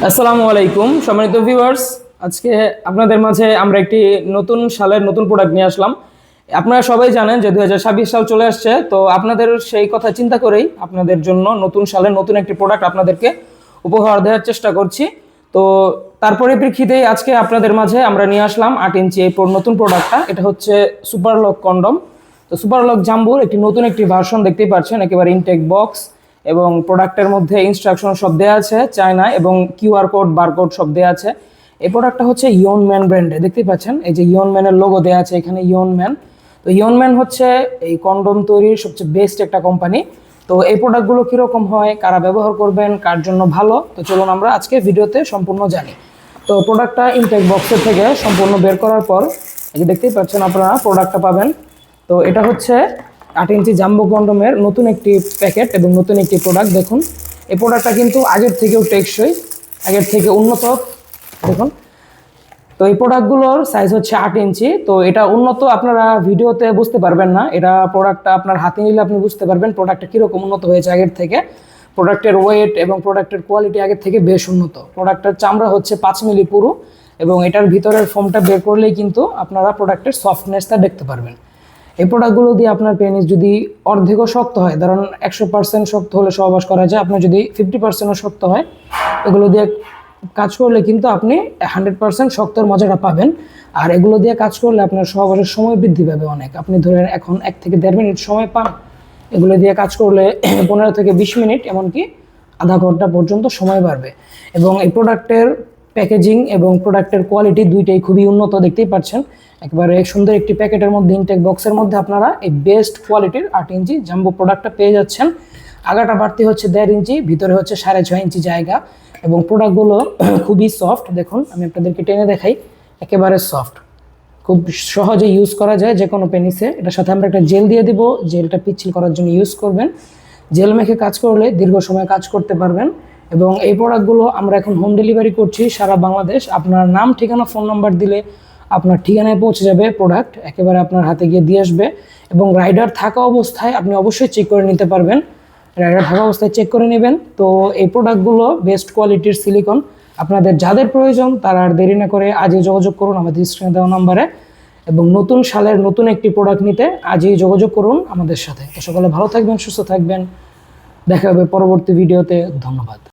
আসসালামু আলাইকুম সম্মানিত ভিউয়ার্স। আজকে আপনাদের মাঝে আমরা একটি নতুন সালের নতুন প্রোডাক্ট নিয়ে আসলাম। আপনারা সবাই জানেন যে 2026 সাল চলে আসছে, তো আপনাদের সেই কথা চিন্তা করেই আপনাদের জন্য নতুন সালের নতুন একটি প্রোডাক্ট আপনাদেরকে উপহার দেওয়ার চেষ্টা করছি। তো তার পরিপ্রেক্ষিতেই আজকে আপনাদের মাঝে আমরা নিয়ে আসলাম 8 ইঞ্চি এই নতুন প্রোডাক্টটা। এটা হচ্ছে সুপার লক কন্ডম। তো সুপার লক জাম্বোর একটি নতুন একটি ভার্সন দেখতেই পাচ্ছেন, একেবারে ইনটেক বক্স এবং প্রোডাক্টের মধ্যে ইনস্ট্রাকশন সব দেওয়া আছে চায়না, এবং কিউআর কোড বারকোড সব দেওয়া আছে। এই প্রোডাক্টটা হচ্ছে ইয়ন ম্যান ব্র্যান্ডে, দেখতেই পাচ্ছেন এই যে ইয়ন ম্যানের লোগো দেওয়া আছে এখানে, ইয়ন ম্যান। তো ইয়ন ম্যান হচ্ছে এই কন্ডম তৈরির সবচেয়ে বেস্ট একটা কোম্পানি। তো এই প্রোডাক্টগুলো কীরকম হয়, কারা ব্যবহার করবেন, কার জন্য ভালো, তো চলুন আমরা আজকে ভিডিওতে সম্পূর্ণ জানি। তো প্রোডাক্টটা ইনটেক বক্সের থেকে সম্পূর্ণ বের করার পর এই যে দেখতেই পাচ্ছেন আপনারা প্রোডাক্টটা পাবেন। তো এটা হচ্ছে 8 ইঞ্চি জাম্বো কন্ডোমের নতুন একটি প্যাকেট এবং নতুন একটি প্রোডাক্ট। দেখুন এই প্রোডাক্টটা কিন্তু আগের থেকেও টেকসই, আগের থেকে উন্নত। দেখুন তো এই প্রোডাক্টগুলোর সাইজ হচ্ছে 8 ইঞ্চি। তো এটা উন্নত আপনারা ভিডিওতে বুঝতে পারবেন না, এটা প্রোডাক্টটা আপনার হাতে নিলে আপনি বুঝতে পারবেন প্রোডাক্টটা কীরকম উন্নত হয়েছে আগের থেকে। প্রোডাক্টের ওয়েট এবং প্রোডাক্টের কোয়ালিটি আগের থেকে বেশ উন্নত। প্রোডাক্টের চামড়া হচ্ছে 5 মিলি পুরু, এবং এটার ভিতরের ফোমটা বের করলেই কিন্তু আপনারা প্রোডাক্টের সফটনেসটা দেখতে পারবেন। এই প্রোডাক্টগুলো দিয়ে আপনার পেনিস যদি অর্ধেকও শক্ত হয়, ধরুন 100% শক্ত হলে সহবাস করা যায়, আপনার যদি 50%ও শক্ত হয়, এগুলো দিয়ে কাজ করলে কিন্তু আপনি 100% শক্তর মজাটা পাবেন। আর এগুলো দিয়ে কাজ করলে আপনার সহবাসের সময় বৃদ্ধি পাবে অনেক। আপনি ধরেন এখন 1 থেকে 1.5 মিনিট সময় পান, এগুলো দিয়ে কাজ করলে 15 থেকে 20 মিনিট, এমনকি আধা ঘন্টা পর্যন্ত সময় বাড়বে। এবং এই প্রোডাক্টের প্যাকেজিং এবং প্রোডাক্টের কোয়ালিটি দুইটাই খুবই উন্নত, দেখতেই পাচ্ছেন একেবারে সুন্দর একটি প্যাকেটের মধ্যে ইনটেক বক্সের মধ্যে আপনারা এই বেস্ট কোয়ালিটির 8 ইঞ্চি জাম্বো প্রোডাক্টটা পেয়ে যাচ্ছেন। আগাটা বাড়তি হচ্ছে 1.5 ইঞ্চি, ভিতরে হচ্ছে 6.5 ইঞ্চি জায়গা, এবং প্রোডাক্টগুলো খুবই সফট। দেখুন আমি আপনাদেরকে টেনে দেখাই, একেবারে সফট, খুব সহজে ইউজ করা যায় যে কোনো পেনিসে। এটার সাথে আমরা একটা জেল দিয়ে দিব, জেলটা পিচ্ছিল করার জন্য ইউজ করবেন। জেল মেখে কাজ করলে দীর্ঘ সময় কাজ করতে পারবেন। এবং এই প্রোডাক্টগুলো আমরা এখন হোম ডেলিভারি করছি সারা বাংলাদেশ। আপনার নাম, ঠিকানা, ফোন নাম্বার দিলে আপনার ঠিকানায় পৌঁছে যাবে প্রোডাক্ট, একেবারে আপনার হাতে গিয়ে দিয়ে আসবে। এবং রাইডার থাকা অবস্থায় আপনি অবশ্যই চেক করে নিতে পারবেন, রাইডার থাকা অবস্থায় চেক করে নেবেন। তো এই প্রোডাক্টগুলো বেস্ট কোয়ালিটির সিলিকন। আপনাদের যাদের প্রয়োজন তারা আর দেরি না করে আজই যোগাযোগ করুন আমাদের স্ক্রিনে দেওয়া নাম্বারে, এবং নতুন সালের নতুন একটি প্রোডাক্ট নিতে আজই যোগাযোগ করুন আমাদের সাথে। তো সকলে ভালো থাকবেন, সুস্থ থাকবেন, দেখা হবে পরবর্তী ভিডিওতে। ধন্যবাদ।